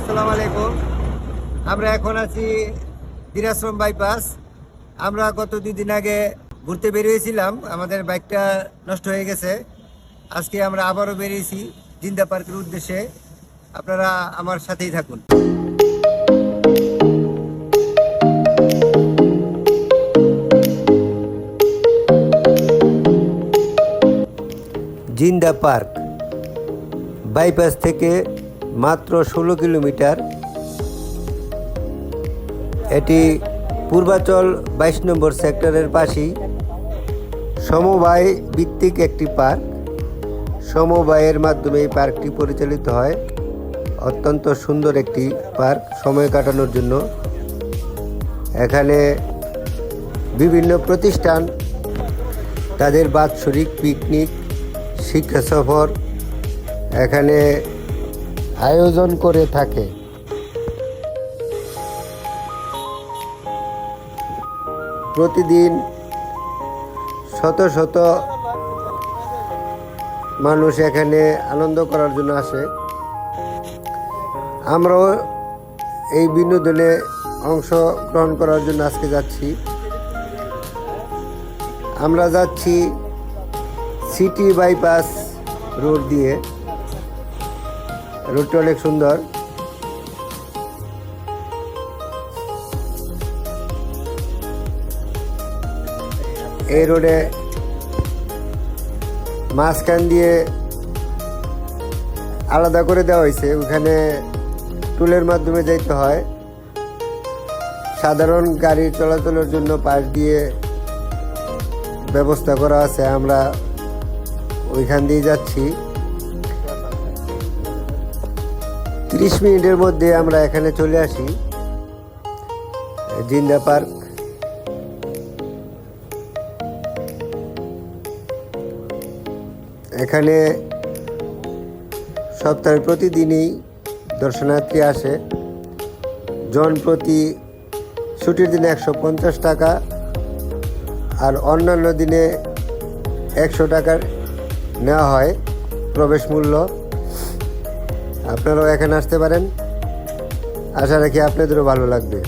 আসসালামু আলাইকুম। আমরা এখন আছি দিনাজপুর বাইপাস। আমরা গত 2 দিন আগে ঘুরতে বেরিয়েছিলাম, আমাদের বাইকটা নষ্ট হয়ে গেছে। আজকে আমরা আবারও বেরিয়েছি জিন্দা পার্কের উদ্দেশ্যে। আপনারা আমার সাথেই থাকুন। জিন্দা পার্ক বাইপাস থেকে মাত্র 16 কিলোমিটার। এটি পূর্বাচল 22 নম্বর সেক্টরের পাশেই সমবায় ভিত্তিক একটি পার্ক। সমবায়ের মাধ্যমে এই পার্কটি পরিচালিত হয়। অত্যন্ত সুন্দর একটি পার্ক সময় কাটানোর জন্য। এখানে বিভিন্ন প্রতিষ্ঠান তাদের বাৎসরিক পিকনিক, শিক্ষা সফর এখানে আয়োজন করে থাকে। প্রতিদিন শত শত মানুষ এখানে আনন্দ করার জন্য আসে। আমরাও এই বিনোদনে অংশগ্রহণ করার জন্য আজকে যাচ্ছি। আমরা যাচ্ছি সিটি বাইপাস রোড দিয়ে। রোডটি অনেক সুন্দর। এই রোডে মাঝখান দিয়ে আলাদা করে দেওয়া হয়েছে, ওখানে টুলের মাধ্যমে যাইতে হয়। সাধারণ গাড়ি চলাচলের জন্য পাশ দিয়ে ব্যবস্থা করা আছে। আমরা ওইখান দিয়ে যাচ্ছি। 30 মিনিটের মধ্যে আমরা এখানে চলে আসি জিন্দা পার্ক। এখানে সপ্তাহের প্রতিদিনই দর্শনার্থী আসে। জন প্রতি ছুটির দিনে 150 টাকা, আর অন্যান্য দিনে 100 টাকার নেওয়া হয় প্রবেশ মূল্য। আপনারাও এখানে আসতে পারেন। আশা রাখি আপনাদেরও ভালো লাগবে।